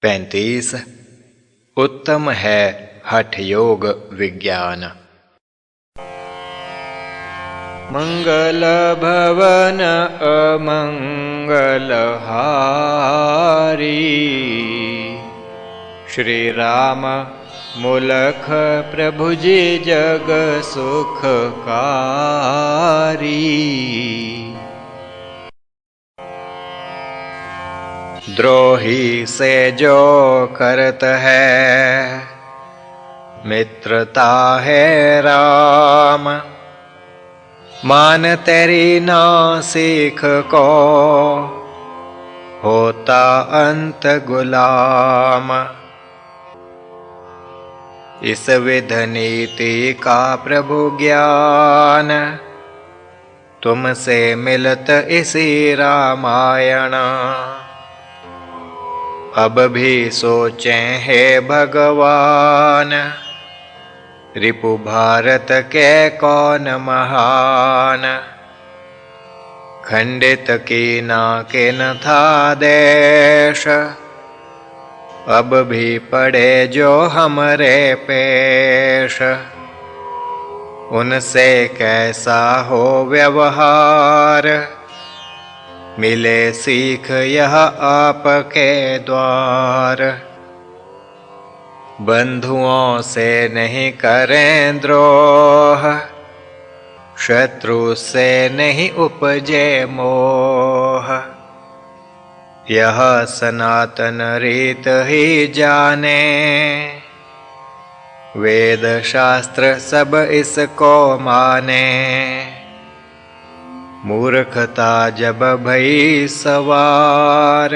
35। उत्तम है हठ योग विज्ञान। मंगल भवन अमंगल हारी, श्री राम मुलख प्रभु जी जग सुखकारी। द्रोही से जो करत है मित्रता है राम, मान तेरी ना सीख को होता अंत गुलाम। इस विध नीति का प्रभु ज्ञान तुमसे मिलत इसी रामायण। अब भी सोचें हे भगवान, रिपु भारत के कौन महान। खंडित कीना किन था देश, अब भी पड़े जो हमरे पेश। उनसे कैसा हो व्यवहार, मिले सीख यह आपके द्वार। बंधुओं से नहीं करें द्रोह, शत्रु से नहीं उपजे मोह। यह सनातन रीत ही जाने, वेद शास्त्र सब इसको माने। मूर्खता जब भई सवार,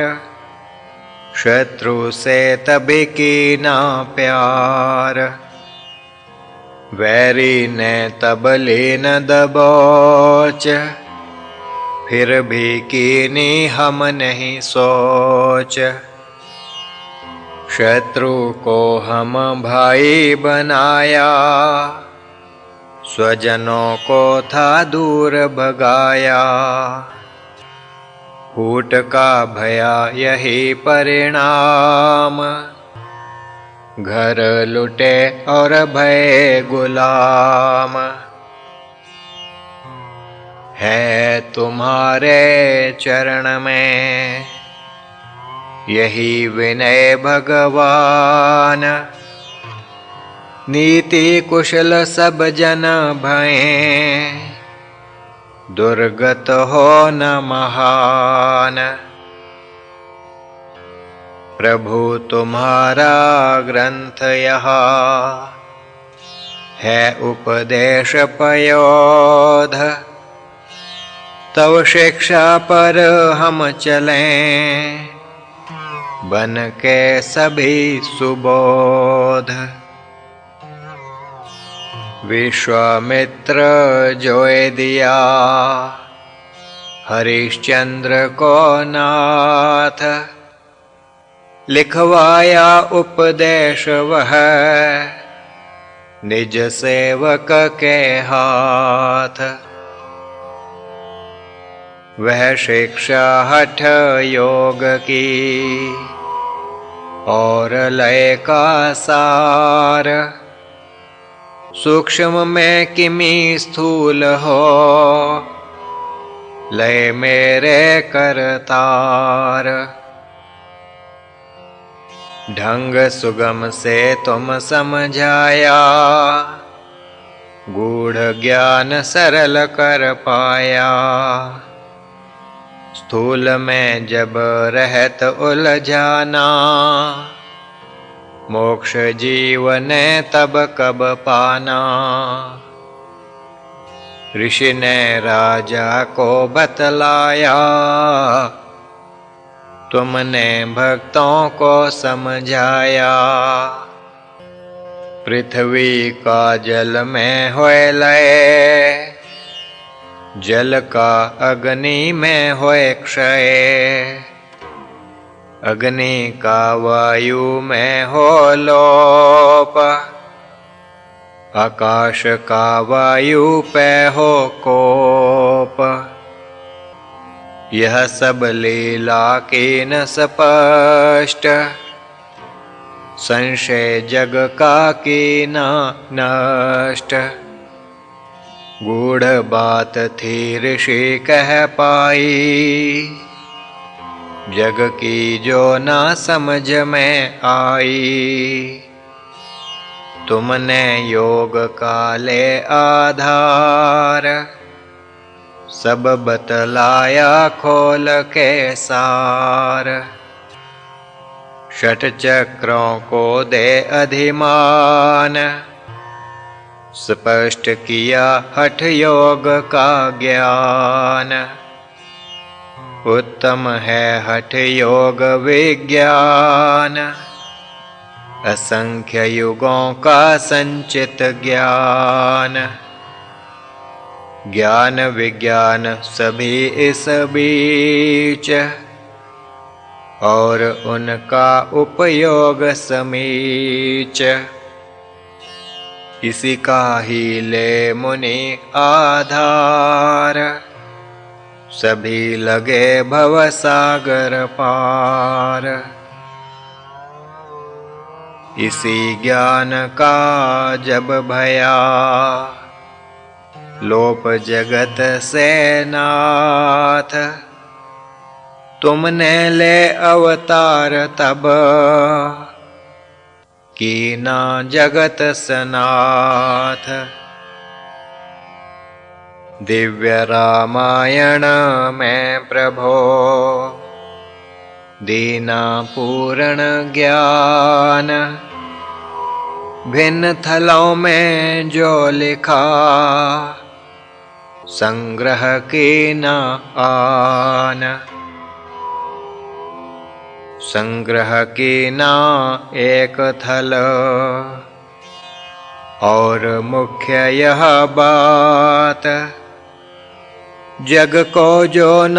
शत्रु से तभी कीना प्यार। वैरी ने तब लीन दबोच, फिर भी कीनी हम नहीं सोच। शत्रु को हम भाई बनाया, स्वजनों को था दूर भगाया। फूट का भया यही परिणाम, घर लुटे और भय गुलाम। है तुम्हारे चरण में यही विनय भगवान। नीति कुशल सब जन भयें, दुर्गत हो न महान। प्रभु तुम्हारा ग्रंथ यहाँ है उपदेश पयोध। तव शिक्षा पर हम चलें, बन के सभी सुबोध। विश्वामित्र जोए दिया हरिश्चंद्र को नाथ। लिखवाया उपदेश वह निज सेवक के हाथ। वह शिक्षा हठ योग की और लय का सार। सूक्ष्म में किमी स्थूल हो, लय मेरे करतार। ढंग सुगम से तुम समझाया, गूढ़ ज्ञान सरल कर पाया। स्थूल में जब रहत उलझाना, मोक्ष जीवन तब कब पाना। ऋषि ने राजा को बतलाया, तुमने भक्तों को समझाया। पृथ्वी का जल में होए लय, जल का अग्नि में होए क्षय। अग्नि का वायु में हो लोप, आकाश का वायु पे हो कोप। यह सब लीला की न स्पष्ट, संशय जग का कीना नष्ट, गूढ़ बात थी ऋषि कह पाई, जग की जो ना समझ में आई। तुमने योग का ले आधार, सब बतलाया खोल के सार। षट चक्रों को दे अधिमान, स्पष्ट किया हठ योग का ज्ञान। उत्तम है हठ योग विज्ञान, असंख्य युगों का संचित ज्ञान। ज्ञान विज्ञान सभी इस बीच, और उनका उपयोग समीच। इसी का ही ले मुनि आधार, सभी लगे भव सागर पार। इसी ज्ञान का जब भया, लोप जगत से नाथ। तुमने ले अवतार तब, कीना जगत सनाथ। दिव्य रामायण में प्रभो, दीना पूर्ण ज्ञान। भिन्न थलों में जो लिखा, संग्रह की न आन। संग्रह की न एक थल, और मुख्य यह बात। जग को जो न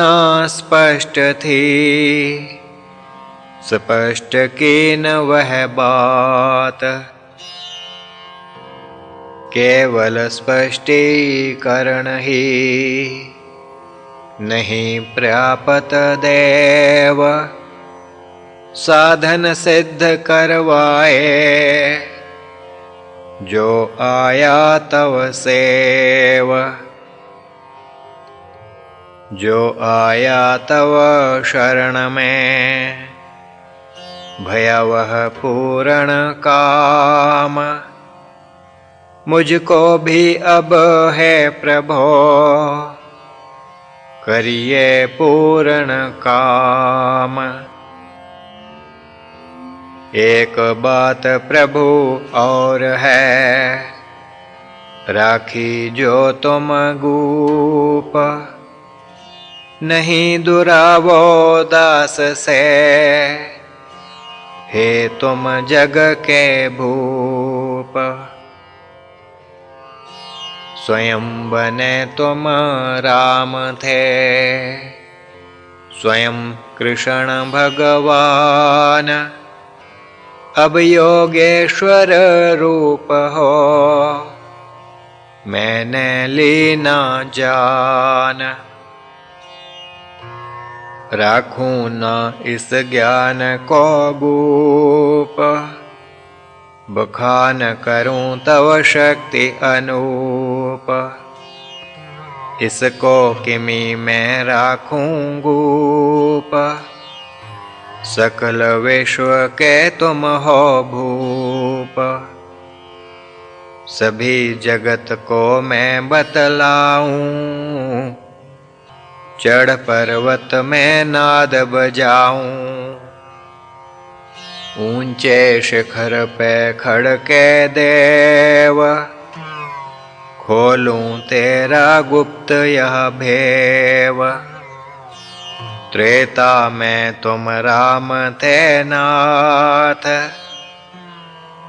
स्पष्ट थी, स्पष्ट की न वह बात। केवल स्पष्टीकरण ही, नहीं प्राप्त देव। साधन सिद्ध करवाए, जो आया तव सेव। जो आया तव शरण में, भयावह पूर्ण काम। मुझको भी अब है प्रभो, करिए पूर्ण काम। एक बात प्रभु और है, राखी जो तुम गूप। नहीं दुरावो दास से, हे तुम जग के भूप। स्वयं बने तुम राम थे, स्वयं कृष्ण भगवान। अब योगेश्वर रूप हो, मैंने लीना जान। राखूं न इस ज्ञान को गूप, बखान करूं तव शक्ति अनूप। इसको किमी में राखूं गूप, सकल विश्व के तुम हो भूप। सभी जगत को मैं बतलाऊं, चढ़ पर्वत में नाद बजाऊं। ऊंचे शिखर पे खड़ के देव, खोलूं तेरा गुप्त यह भेव। त्रेता में तुम राम थे नाथ,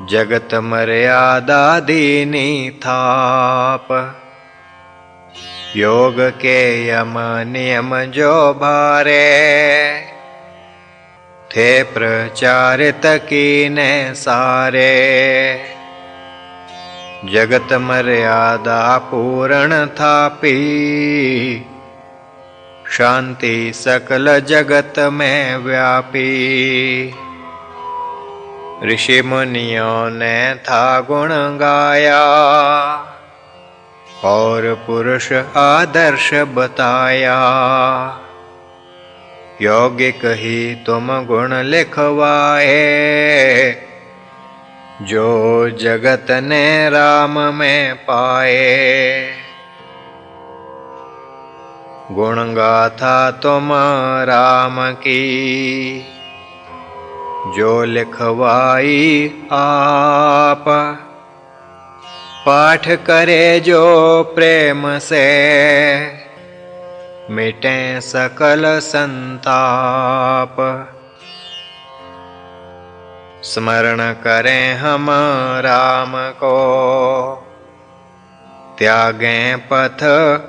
जगत मर्यादा दीनी थाप। योग के यम नियम जो भारे, थे प्रचारित कीने सारे। जगत मर्यादा पूर्ण थापी, शांति सकल जगत में व्यापी। ऋषि मुनियों ने था गुण गाया, और पुरुष आदर्श बताया। यौगिक ही तुम गुण लिखवाए, जो जगत ने राम में पाए। गुण गाथा तुम राम की, जो लिखवाई आप। पाठ करे जो प्रेम से, मिटे सकल संताप। स्मरण करें हम राम को, त्यागें पथ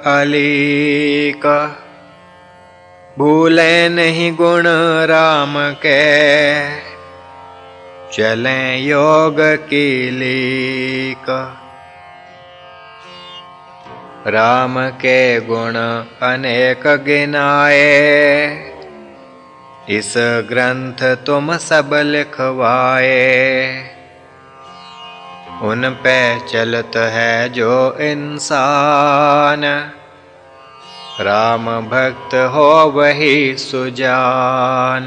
अलीक। भूलें नहीं गुण राम के, चलें योग की लीक। राम के गुण अनेक गिनाए, इस ग्रंथ तुम सब लिखवाए। उन पे चलत है जो इंसान, राम भक्त हो वही सुजान।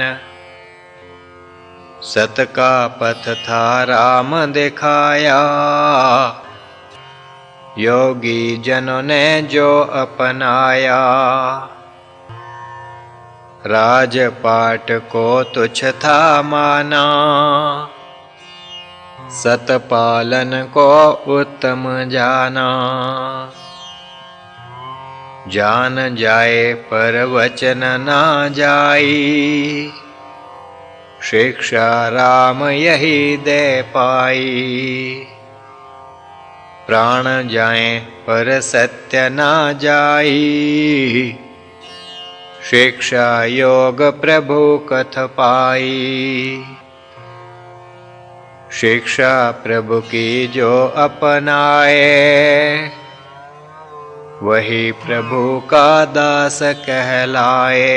सत का पथ था राम दिखाया, योगी जनों ने जो अपनाया। राजपाट को तुच्छ था माना, सतपालन को उत्तम जाना। जान जाए पर वचन ना जाई, शिक्षा राम यही दे पाई। प्राण जाए पर सत्य ना जाई, शिक्षा योग प्रभु कथ पाई। शिक्षा प्रभु की जो अपनाए, वही प्रभु का दास कहलाए।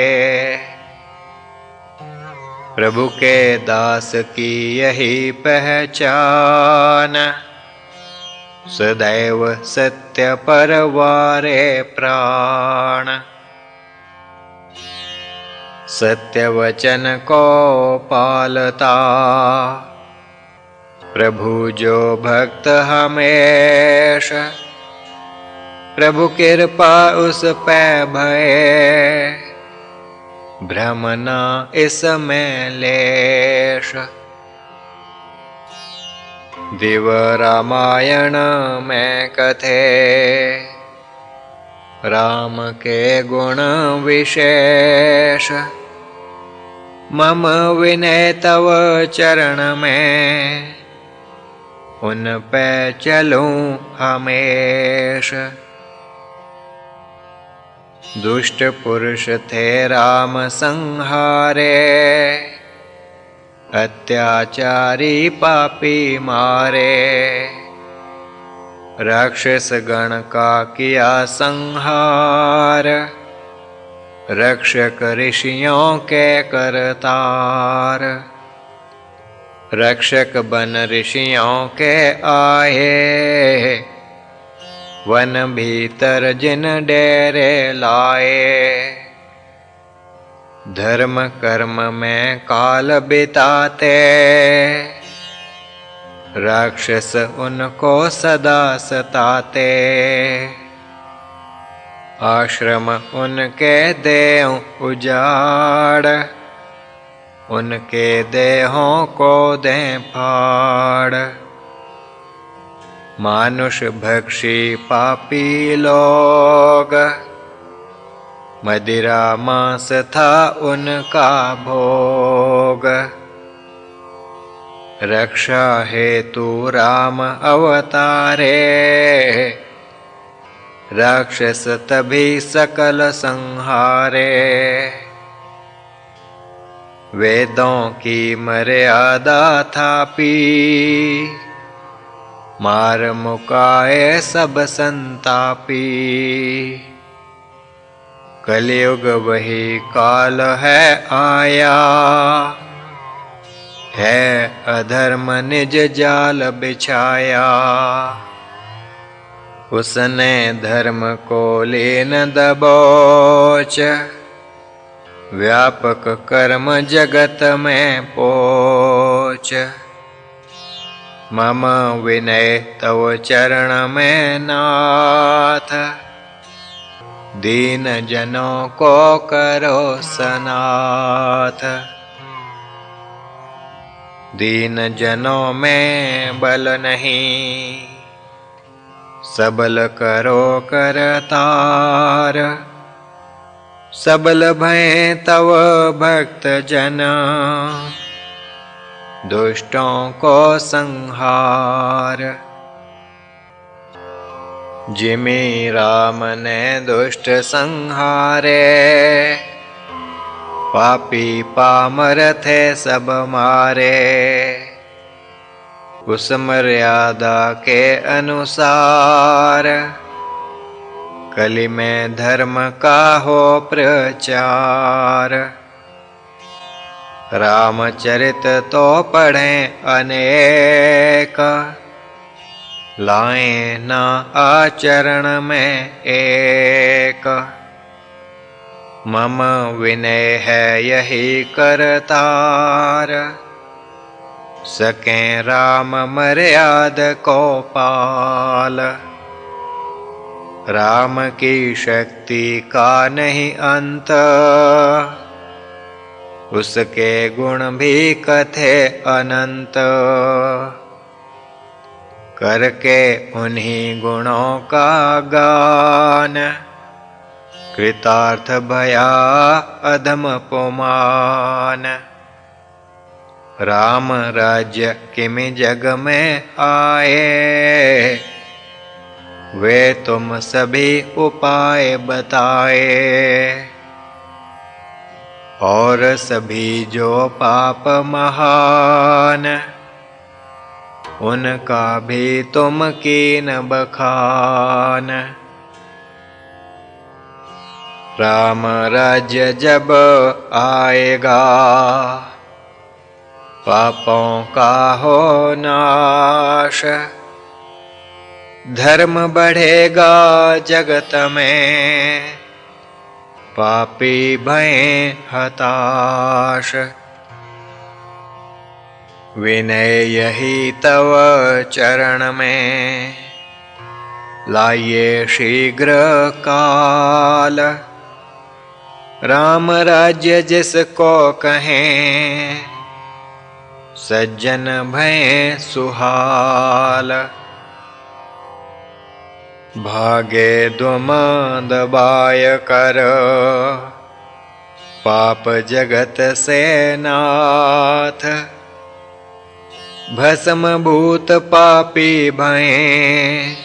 प्रभु के दास की यही पहचान, सदैव सत्य पर वारे प्राण। सत्य वचन को पालता, प्रभु जो भक्त हमेशा। प्रभु कृपा उस पे भये, भ्रम न इसमें लेश। दिव रामायण में कथे, राम के गुण विशेष। मम विनय तव चरण में, उन पे चलूं हमेश। दुष्ट पुरुष थे राम संहारे, अत्याचारी पापी मारे। राक्षस गण का किया संहार, रक्षक ऋषियों के करतार। रक्षक बन ऋषियों के आए, वन भीतर जिन डेरे लाए। धर्म कर्म में काल बिताते, राक्षस उनको सदा सताते। आश्रम उनके दें उजाड़, उनके देहों को दें फाड़। मानुष भक्षी पापी लोग, मदिरा मांस था उनका भोग। रक्षा हेतु राम अवतारे, राक्षस तभी सकल संहारे। वेदों की मर्यादा थापी, मार मुकाए सब संतापी। कलयुग वही काल है आया, है अधर्म निज जाल बिछाया, उसने धर्म को लीन दबोच, व्यापक कर्म जगत में पोच। मम विनय तव चरण में नाथ, दीन जनों को करो सनाथ। दीन जनों में बल नहीं, सबल करो करतार। सबल भय तव भक्त जन, दुष्टों को संहार। जिमि राम ने दुष्ट संहारे, पापी पामर थे सब मारे। उस मर्यादा के अनुसार, कलि में धर्म का हो प्रचार। रामचरित तो पढ़ें अनेक, लाएं न आचरण में एक। मम विनय है यही करतार, सकें राम मर्याद को पाल। राम की शक्ति का नहीं अंत, उसके गुण भी कथे अनंत। करके उन्हीं गुणों का गान, कृतार्थ भया अधम पुमान। राम राज्य किमि जग में आए, वे तुम सभी उपाय बताए। और सभी जो पाप महान, उनका भी तुम कीन बखान। राम राज्य जब आएगा, पापों का हो नाश। धर्म बढ़ेगा जगत में, पापी भय हताश। विनय यही तव चरण में, लाइए शीघ्र काल। राम राज्य जिसको कहें, सज्जन भय सुहाल। भागे दुम दबाय कर, पाप जगत से नाथ। भस्म भूत पापी भय,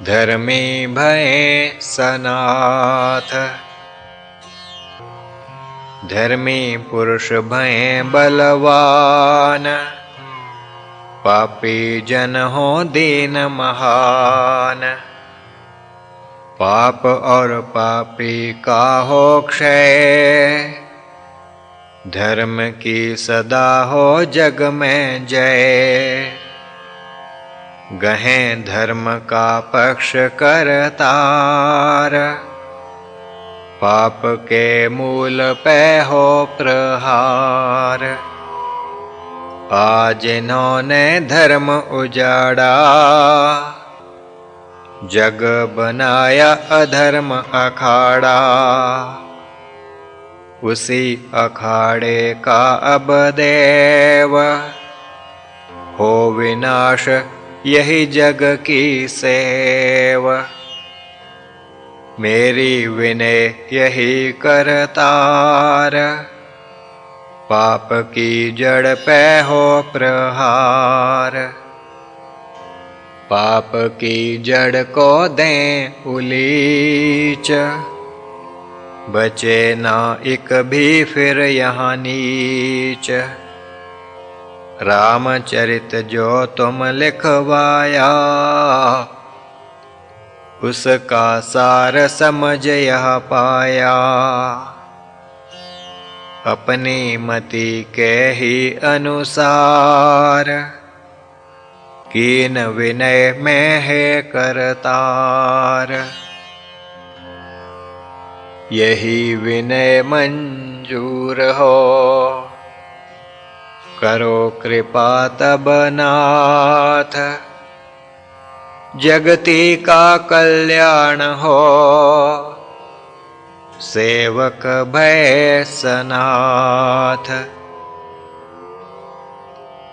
धर्मी भय सनाथ। धर्मी पुरुष भय बलवान, पापी जन हो दीन महान। पाप और पापी का हो क्षय, धर्म की सदा हो जग में जय। गहें धर्म का पक्ष करतार, पाप के मूल पे हो प्रहार। आज इन्होंने धर्म उजाड़ा, जग बनाया अधर्म अखाड़ा। उसी अखाड़े का अब देव, हो विनाश यही जग की सेव। मेरी विनय यही करतार, पाप की जड़ पे हो प्रहार। पाप की जड़ को दें उलीच, बचे ना एक भी फिर यहाँ नीच। रामचरित जो तुम लिखवाया, उसका सार समझ यह पाया। अपनी मति के ही अनुसार, कीन विनय में है करतार। यही विनय मंजूर हो, करो कृपा तब नाथ। जगती का कल्याण हो, सेवक भय सनाथ।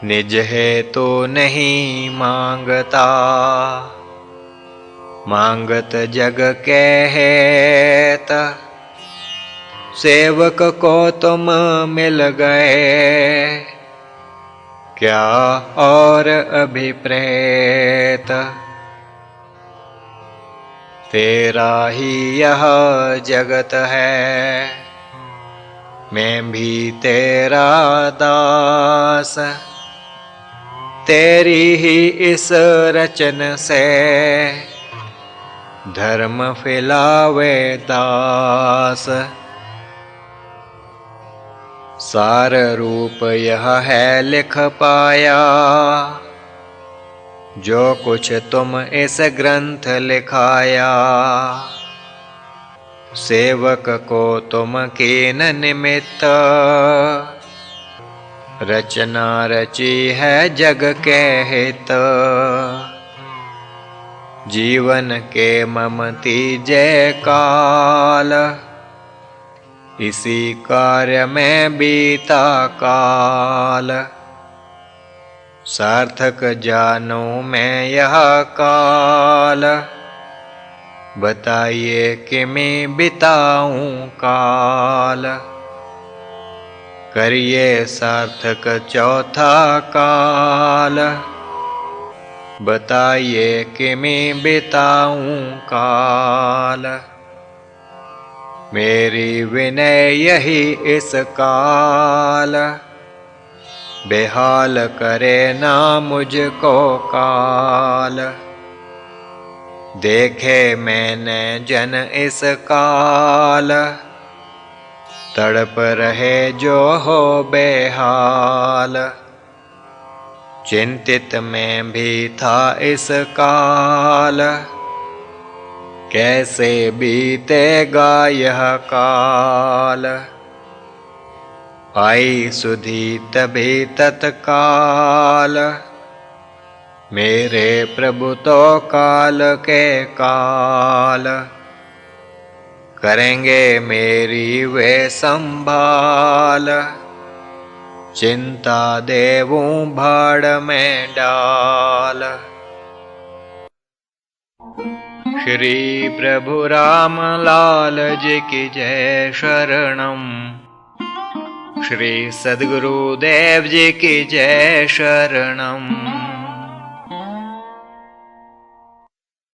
निज हेतु नहीं मांगता, मांगत जग के हेत। सेवक को तुम मिल गए, क्या और अभिप्रेत। तेरा ही यह जगत है, मैं भी तेरा दास। तेरी ही इस रचन से, धर्म फैलावे दास। सार रूप यह है लिख पाया, जो कुछ तुम इस ग्रंथ लिखाया। सेवक को तुम कीन निमित्त, रचना रची है जग के हित। जीवन के ममती जय काल, इसी कार्य में बीता काल। सार्थक जानूं मैं यह काल, बताइए कि मैं बिताऊं काल। करिए सार्थक चौथा काल, बताइए कि मैं बिताऊं काल। मेरी विनय यही इस काल, बेहाल करे ना मुझको काल। देखे मैंने जन इस काल, तड़प रहे जो हो बेहाल। चिंतित मैं भी था इस काल, कैसे बीतेगा यह काल। आई सुधी तभी तत्काल, मेरे प्रभु तो काल के काल। करेंगे मेरी वे संभाल, चिंता देवूं भाड़ में डाल। श्री प्रभु राम लाल जी की जय शरणम। श्री सद्गुरुदेव जी की जय शरणम।